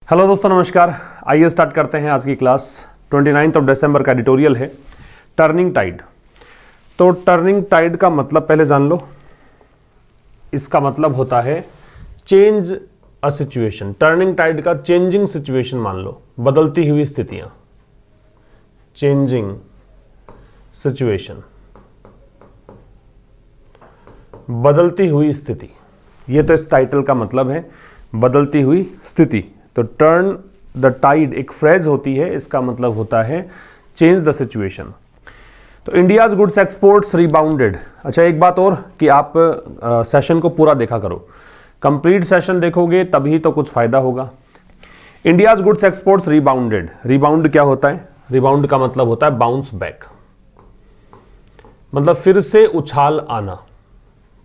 Hello दोस्तों, नमस्कार। आइए स्टार्ट करते हैं आज की क्लास। 29 दिसंबर का एडिटोरियल है टर्निंग टाइड। तो टर्निंग टाइड का मतलब पहले जान लो। इसका मतलब होता है change a situation. Turning tide का चेंजिंग सिचुएशन मान लो, बदलती हुई स्थितियां, चेंजिंग सिचुएशन, बदलती हुई स्थिति। ये तो इस टाइटल का मतलब है, बदलती हुई स्थिति। तो टर्न द टाइड एक फ्रेज होती है, इसका मतलब होता है चेंज द सिचुएशन। तो इंडियाज गुड्स एक्सपोर्ट्स रिबाउंडेड। अच्छा, एक बात और कि आप सेशन को पूरा देखा करो। कंप्लीट सेशन देखोगे तभी तो कुछ फायदा होगा। India's goods exports rebounded. Rebound क्या होता है? रिबाउंड का मतलब होता है बाउंस बैक, मतलब फिर से उछाल आना।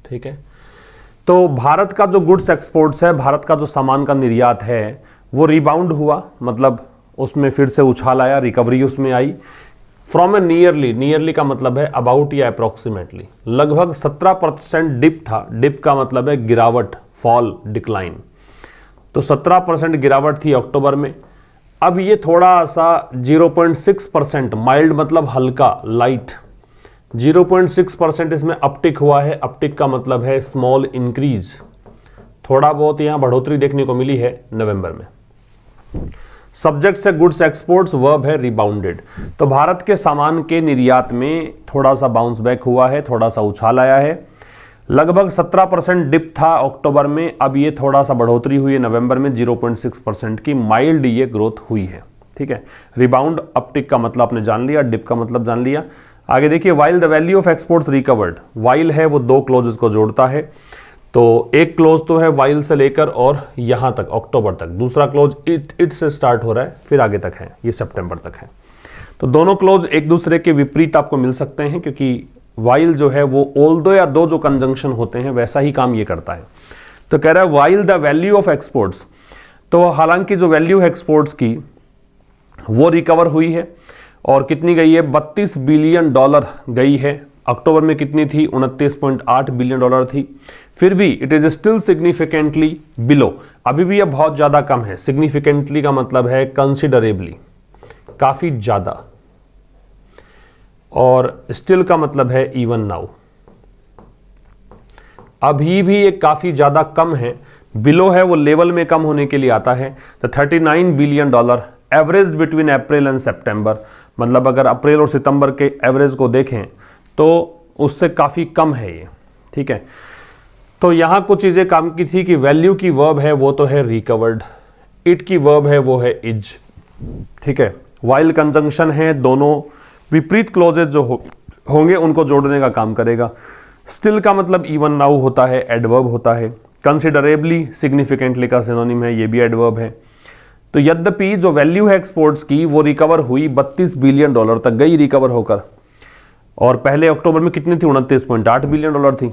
ठीक है, तो भारत का जो गुड्स एक्सपोर्ट्स है, भारत का जो सामान का निर्यात है, वो रिबाउंड हुआ, मतलब उसमें फिर से उछाल आया, रिकवरी उसमें आई। फ्रॉम ए नियरली, नियरली का मतलब है अबाउट या अप्रोक्सीमेटली, लगभग 17% डिप था। डिप का मतलब है गिरावट, फॉल, डिक्लाइन। तो 17% गिरावट थी अक्टूबर में। अब ये थोड़ा सा 0.6%, माइल्ड मतलब हल्का, लाइट, 0.6% इसमें अपटिक हुआ है। अपटिक का मतलब है स्मॉल इंक्रीज, थोड़ा बहुत यहाँ बढ़ोतरी देखने को मिली है नवंबर में। सब्जेक्ट से गुड्स एक्सपोर्ट्स, वर्ब है रिबाउंडेड। तो भारत के सामान के निर्यात में थोड़ा सा बाउंस बैक हुआ है, थोड़ा सा उछाल आया है। लगभग 17% डिप था अक्टूबर में, अब ये थोड़ा सा बढ़ोतरी हुई है नवंबर में, 0.6% की माइल्ड ये ग्रोथ हुई है। ठीक है, रिबाउंड, अपटिक का मतलब आपने जान लिया, डिप का मतलब जान लिया। आगे देखिए, while the value of exports recovered. While है वो दो क्लोजेस को जोड़ता है। तो एक क्लोज तो है वाइल से लेकर और यहां तक अक्टूबर तक, दूसरा क्लोज इट से स्टार्ट हो रहा है, फिर आगे तक है, ये सितंबर तक है। तो दोनों क्लोज एक दूसरे के विपरीत आपको मिल सकते हैं, क्योंकि वाइल जो है वो ऑल्दो या दो जो कंजंक्शन होते हैं वैसा ही काम ये करता है। तो कह रहा है while the value of exports, तो हालांकि जो वैल्यू है एक्सपोर्ट्स की वो रिकवर हुई है और कितनी गई है? $32 बिलियन गई है। अक्टूबर में कितनी थी? $29.8 बिलियन थी। फिर भी it is still significantly below, अभी भी यह बहुत ज्यादा कम है। सिग्निफिकेंटली का मतलब है कंसिडरेबली, काफी ज्यादा, और स्टिल का मतलब है इवन नाउ, अभी भी ये काफी ज्यादा कम है। बिलो है वो लेवल में कम होने के लिए आता है। तो $39 billion average between April and September, मतलब अगर अप्रैल और सितंबर के एवरेज को देखें तो उससे काफ़ी कम है ये। ठीक है, तो यहाँ कुछ चीज़ें काम की थी कि वैल्यू की वर्ब है वो तो है रिकवर्ड, इट की वर्ब है वो है इज। ठीक है, वाइल कंजंक्शन है, दोनों विपरीत क्लोजेज जो होंगे उनको जोड़ने का काम करेगा। स्टिल का मतलब इवन नाउ होता है, एडवर्ब होता है। कंसिडरेबली सिग्निफिकेंटली का सिनोनिम है, ये भी एडवर्ब है। तो यद्यपि जो वैल्यू है एक्सपोर्ट्स की वो रिकवर हुई, $32 बिलियन तक गई रिकवर होकर, और पहले अक्टूबर में कितनी थी? $29.8 बिलियन थी।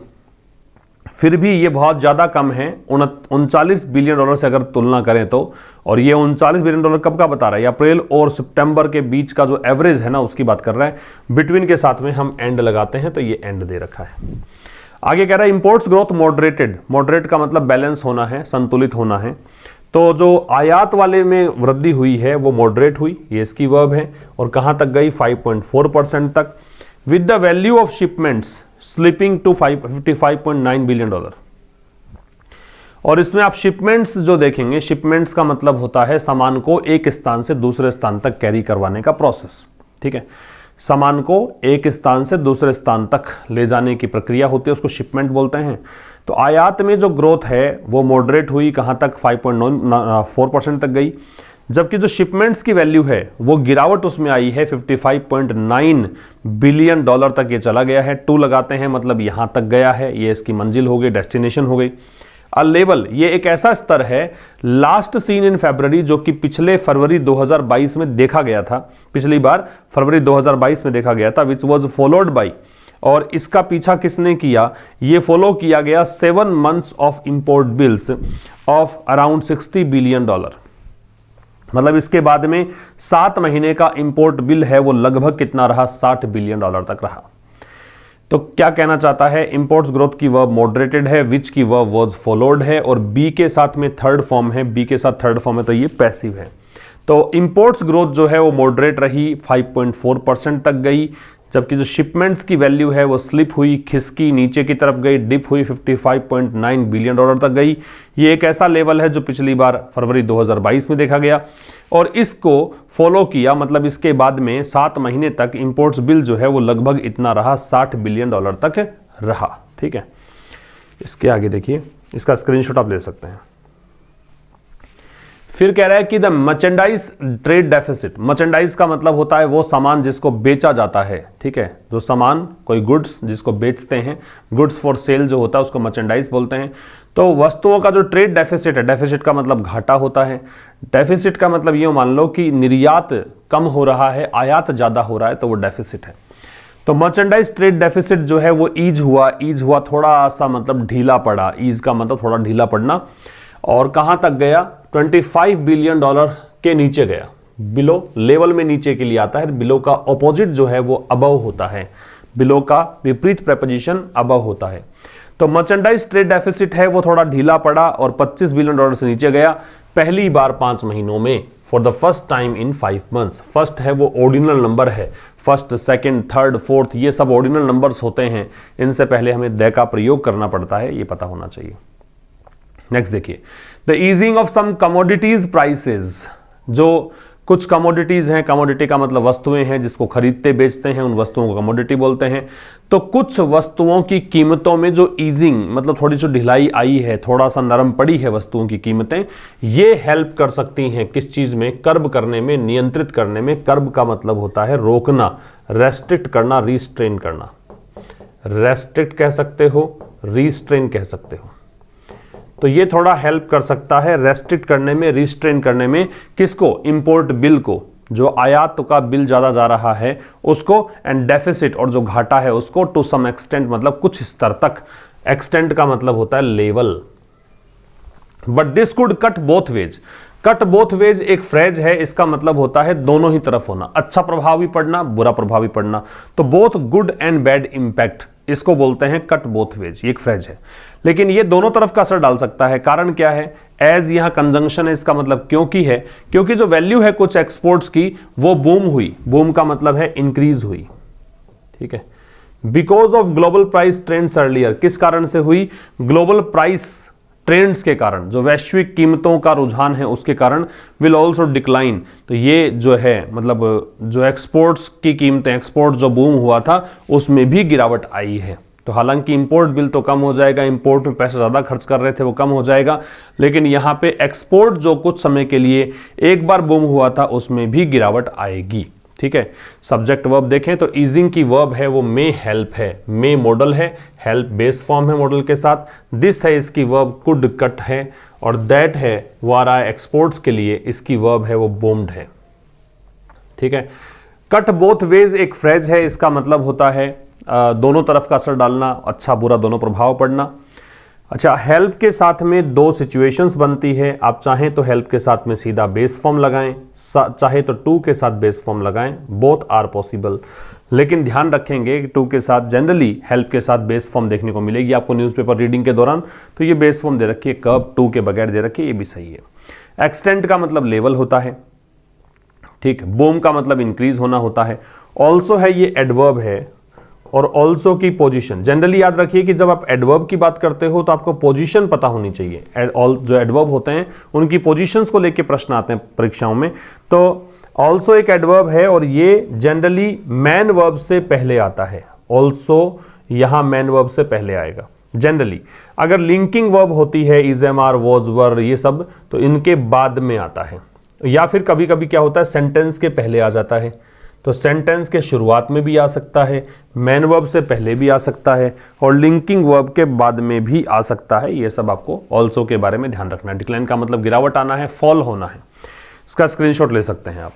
फिर भी ये बहुत ज़्यादा कम है, $39 बिलियन से अगर तुलना करें तो। और ये $39 बिलियन कब का बता रहा है? अप्रैल और सितंबर के बीच का जो एवरेज है ना, उसकी बात कर रहा है। बिटवीन के साथ में हम एंड लगाते हैं तो ये एंड दे रखा है। आगे कह रहा है इंपोर्ट्स ग्रोथ मॉडरेटेड। मॉडरेट का मतलब बैलेंस होना है, संतुलित होना है। तो जो आयात वाले में वृद्धि हुई है वो मॉडरेट हुई, ये इसकी वर्ब है। और कहाँ तक गई? 5.4% तक। With the value of shipments slipping to $55.9 billion. और इसमें आप शिपमेंट्स जो देखेंगे, शिपमेंट्स का मतलब होता है सामान को एक स्थान से दूसरे स्थान तक कैरी करवाने का प्रोसेस। ठीक है, सामान को एक स्थान से दूसरे स्थान तक ले जाने की प्रक्रिया होती है, उसको शिपमेंट बोलते हैं। तो आयात में जो ग्रोथ है वो मॉडरेट हुई, कहाँ तक? 5.4% तक गई। जबकि जो शिपमेंट्स की वैल्यू है वो गिरावट उसमें आई है, $55.9 बिलियन तक ये चला गया है। 2 लगाते हैं, मतलब यहाँ तक गया है, ये इसकी मंजिल हो गई, डेस्टिनेशन हो गई। अ लेवल, ये एक ऐसा स्तर है लास्ट सीन इन फरवरी, जो कि पिछले फरवरी 2022 में देखा गया था। पिछली बार फरवरी 2022 में देखा गया था, विच वॉज फॉलोड बाई, और इसका पीछा किसने किया? ये फॉलो किया गया 7 months of import bills of around $60 billion. मतलब इसके बाद में 7 महीने का इंपोर्ट बिल है वो लगभग कितना रहा? $60 बिलियन तक रहा। तो क्या कहना चाहता है, इंपोर्ट्स ग्रोथ की वर्ब मॉडरेटेड है, विच की वर्ब वाज फॉलोड है, और बी के साथ में थर्ड फॉर्म है, बी के साथ थर्ड फॉर्म है, तो ये पैसिव है। तो इंपोर्ट्स ग्रोथ जो है वो मॉडरेट रही, 5.4% तक गई, जबकि जो शिपमेंट्स की वैल्यू है वो स्लिप हुई, खिसकी, नीचे की तरफ गई, डिप हुई, $55.9 बिलियन तक गई। ये एक ऐसा लेवल है जो पिछली बार फरवरी 2022 में देखा गया, और इसको फॉलो किया, मतलब इसके बाद में 7 महीने तक इंपोर्ट्स बिल जो है वो लगभग इतना रहा, $60 बिलियन तक रहा। ठीक है, इसके आगे देखिए, इसका स्क्रीनशॉट आप ले सकते हैं। फिर कह रहा है कि the merchandise trade deficit, merchandise का मतलब होता है वो सामान जिसको बेचा जाता है। ठीक है, जो सामान, कोई गुड्स जिसको बेचते हैं, गुड्स फॉर सेल जो होता है उसको मर्चेंडाइज बोलते हैं। तो वस्तुओं का जो ट्रेड डेफिसिट है, डेफिसिट का मतलब घाटा होता है, डेफिसिट का मतलब ये मान लो कि निर्यात कम हो रहा है, आयात ज़्यादा हो रहा है, तो वो डेफिसिट है। तो मर्चेंडाइज ट्रेड डेफिसिट जो है वो ईज हुआ थोड़ा सा, मतलब ढीला पड़ा, ईज का मतलब थोड़ा ढीला पड़ना, और कहां तक गया, $25 बिलियन के नीचे गया। बिलो लेवल में नीचे के लिए आता है, बिलो का ऑपोजिट जो है वो अबव होता है, बिलो का विपरीत प्रेपोजिशन अबव होता है। तो मर्चेंडाइज ट्रेड डेफिसिट है वो थोड़ा ढीला पड़ा और $25 बिलियन से नीचे गया पहली बार 5 महीनों में, for the first time in 5 months. First है वो ऑर्डिनल नंबर है, फर्स्ट, सेकंड, थर्ड, फोर्थ, ये सब ऑर्डिनल नंबर्स होते हैं, इनसे पहले हमें द का प्रयोग करना पड़ता है, ये पता होना चाहिए। नेक्स्ट देखिए, the easing of some commodities prices, जो कुछ कमोडिटीज हैं, कमोडिटी का मतलब वस्तुएं हैं जिसको खरीदते बेचते हैं, उन वस्तुओं को कमोडिटी बोलते हैं। तो कुछ वस्तुओं की कीमतों में जो ईजिंग, मतलब थोड़ी सी ढिलाई आई है, थोड़ा सा नरम पड़ी है वस्तुओं की कीमतें, ये हेल्प कर सकती हैं किस चीज में, कर्ब करने में, नियंत्रित करने में। कर्ब का मतलब होता है रोकना, रेस्ट्रिक्ट करना, रिस्ट्रेन करना। रेस्ट्रिक्ट कह सकते हो, रिस्ट्रेन कह सकते हो। तो ये थोड़ा हेल्प कर सकता है रेस्ट्रिक्ट करने में, रिस्ट्रेन करने में। किसको, इंपोर्ट बिल को, जो आयात का बिल ज्यादा जा रहा है उसको, एंड डेफिसिट, और जो घाटा है उसको, टू सम एक्सटेंट, मतलब कुछ स्तर तक। एक्सटेंट का मतलब होता है level. But this could cut both ways. Cut both ways एक फ्रेज है, इसका मतलब होता है दोनों ही तरफ होना, अच्छा प्रभाव भी पड़ना, बुरा प्रभाव भी पड़ना। तो both good and bad impact, इसको बोलते हैं कट बोथ वेज, ये एक फ्रेज है। लेकिन ये दोनों तरफ का असर डाल सकता है। कारण क्या है, एज यहां कंजंक्शन है, इसका मतलब क्योंकि है, क्योंकि जो वैल्यू है कुछ एक्सपोर्ट्स की वो बूम हुई। बूम का मतलब है इंक्रीज हुई। ठीक है, because of global price trends earlier, किस कारण से हुई, ग्लोबल प्राइस ट्रेंड्स के कारण, जो वैश्विक कीमतों का रुझान है उसके कारण, विल ऑल्सो डिक्लाइन। तो ये जो है मतलब जो एक्सपोर्ट्स की कीमतें, एक्सपोर्ट जो बूम हुआ था उसमें भी गिरावट आई है। तो हालांकि इंपोर्ट बिल तो कम हो जाएगा, इंपोर्ट में पैसा ज़्यादा खर्च कर रहे थे वो कम हो जाएगा, लेकिन यहाँ पे एक्सपोर्ट जो कुछ समय के लिए एक बार बूम हुआ था उसमें भी गिरावट आएगी। ठीक है, सब्जेक्ट वर्ब देखें तो ईजिंग की वर्ब है वो मे हेल्प है, मे मॉडल है, हेल्प बेस फॉर्म है मॉडल के साथ, दिस है इसकी वर्ब कुड कट है, और दैट है वो आ रहा है एक्सपोर्ट्स के लिए, इसकी वर्ब है वो बूम्ड है। ठीक है, कट बोथ वेज एक फ्रेज है, इसका मतलब होता है दोनों तरफ का असर डालना, अच्छा बुरा दोनों प्रभाव पड़ना। अच्छा, हेल्प के साथ में दो सिचुएशंस बनती है, आप चाहें तो हेल्प के साथ में सीधा बेस फॉर्म लगाएं, चाहे तो टू के साथ बेस फॉर्म लगाएं, बोथ आर पॉसिबल। लेकिन ध्यान रखेंगे कि टू के साथ जनरली हेल्प के साथ बेस फॉर्म देखने को मिलेगी आपको न्यूज़पेपर रीडिंग के दौरान, तो ये बेस फॉर्म दे रखी है, कब टू के बगैर दे रखी है, ये भी सही है। एक्सटेंट का मतलब लेवल होता है। ठीक, बूम का मतलब इंक्रीज होना होता है। ऑल्सो है, ये एडवर्ब है, और ऑल्सो की पोजीशन, जनरली याद रखिए कि जब आप एडवर्ब की बात करते हो तो आपको पोजीशन पता होनी चाहिए। जो एडवर्ब होते हैं उनकी पोजीशंस को लेके प्रश्न आते हैं परीक्षाओं में। तो ऑल्सो एक एडवर्ब है और ये जनरली मैन वर्ब से पहले आता है। ऑल्सो यहां मैन वर्ब से पहले आएगा जनरली। अगर लिंकिंग वर्ब होती है, इज, एम, आर, वॉज, वर, ये सब, तो इनके बाद में आता है। या फिर कभी कभी क्या होता है, सेंटेंस के पहले आ जाता है। तो सेंटेंस के शुरुआत में भी आ सकता है, मैन वर्ब से पहले भी आ सकता है, और लिंकिंग वर्ब के बाद में भी आ सकता है। ये सब आपको ऑल्सो के बारे में ध्यान रखना है। डिक्लाइन का मतलब गिरावट आना है, फॉल होना है। इसका स्क्रीनशॉट ले सकते हैं आप।